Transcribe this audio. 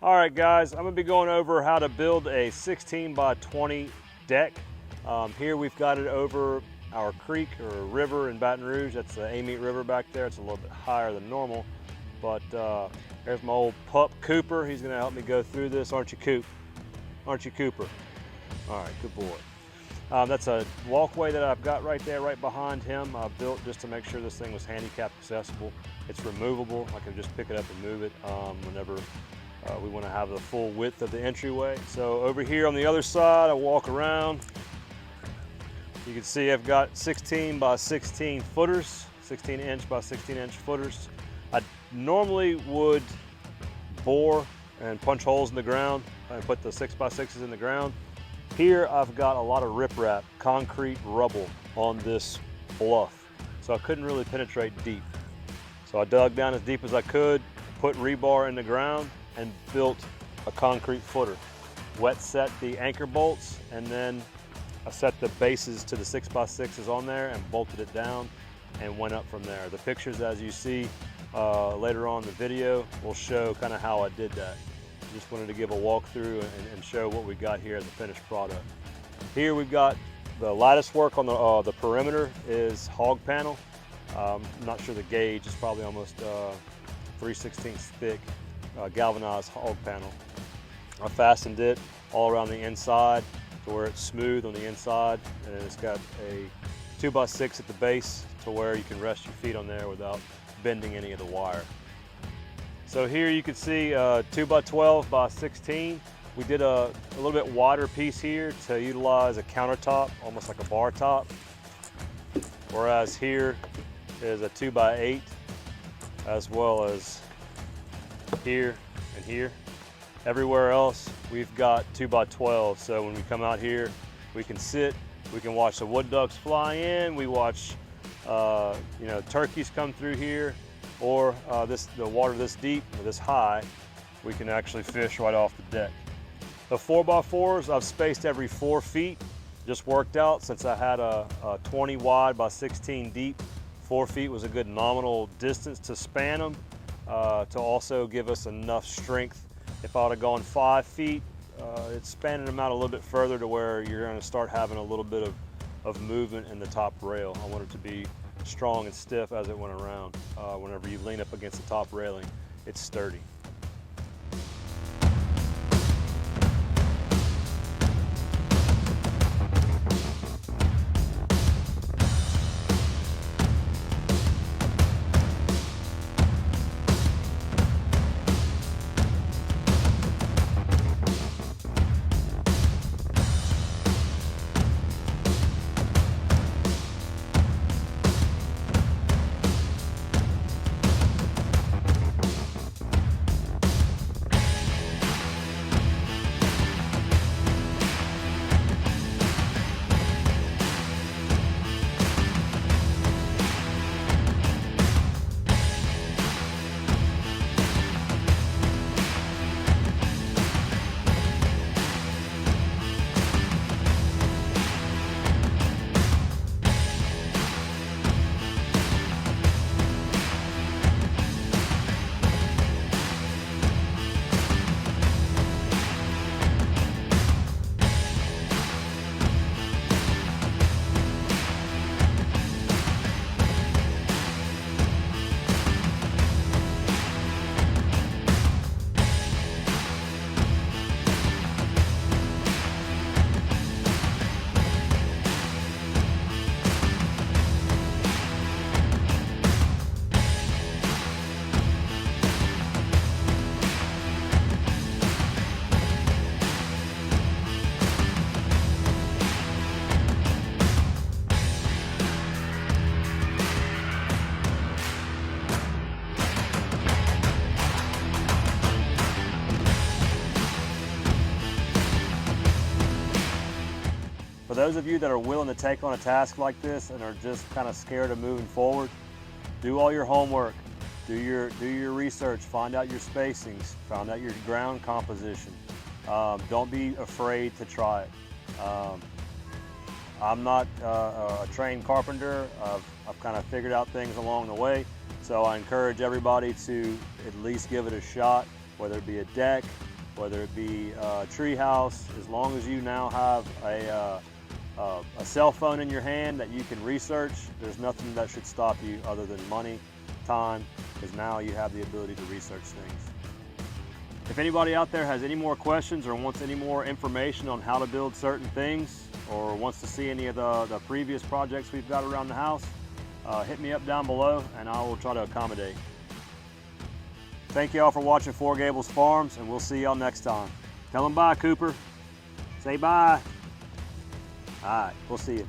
All right, guys, I'm gonna be going over how to build a 16 by 20 deck. Here we've got it over our creek or river in Baton Rouge. That's the Amite River back there. It's a little bit higher than normal, but there's my old pup, Cooper. He's gonna help me go through this. Aren't you, Coop? Aren't you, Cooper? All right, good boy. That's a walkway that I've got right there, right behind him. I built just to make sure this thing was handicap accessible. It's removable. I can just pick it up and move it whenever we want to have the full width of the entryway. So over here on the other side, I walk around. You can see I've got 16 by 16 footers, 16 inch by 16 inch footers. I normally would bore and punch holes in the ground and put the 6 by 6s in the ground. Here I've got a lot of riprap, concrete rubble on this bluff, so I couldn't really penetrate deep. So I dug down as deep as I could, put rebar in the ground, and built a concrete footer. Wet set the anchor bolts, and then I set the bases to the 6 by 6s on there and bolted it down and went up from there. The pictures, as you see later on in the video, will show kind of how I did that. Just wanted to give a walkthrough and show what we got here as a finished product. Here we've got the lattice work on the perimeter is hog panel. I'm not sure the gauge is probably almost 3/16 thick galvanized hog panel. I fastened it all around the inside to where it's smooth on the inside, and then it's got a 2 by 6 at the base to where you can rest your feet on there without bending any of the wire. So here you can see 2 by 12 by 16. We did a little bit wider piece here to utilize a countertop, almost like a bar top. Whereas here is a 2 by 8, as well as here and here. Everywhere else we've got 2 by 12. So when we come out here, we can sit, we can watch the wood ducks fly in, we watch turkeys come through here, or the water this deep or this high, we can actually fish right off the deck. The 4x4s I've spaced every 4 feet. Just worked out since I had a 20 wide by 16 deep. 4 feet was a good nominal distance to span them, to also give us enough strength. If I would have gone 5 feet, it's spanning them out a little bit further to where you're going to start having a little bit of movement in the top rail. I want it to be strong and stiff as it went around. Whenever you lean up against the top railing, it's sturdy. For those of you that are willing to take on a task like this and are just kind of scared of moving forward, do all your homework, do your research, find out your spacings, find out your ground composition. Don't be afraid to try it. I'm not a trained carpenter. I've kind of figured out things along the way. So I encourage everybody to at least give it a shot, whether it be a deck, whether it be a tree house. As long as you now have a cell phone in your hand that you can research, there's nothing that should stop you other than money, time, because now you have the ability to research things. If anybody out there has any more questions or wants any more information on how to build certain things, or wants to see any of the previous projects we've got around the house, hit me up down below and I will try to accommodate. Thank you all for watching Four Gables Farms, and we'll see y'all next time. Tell them bye, Cooper. Say bye. All right, we'll see you.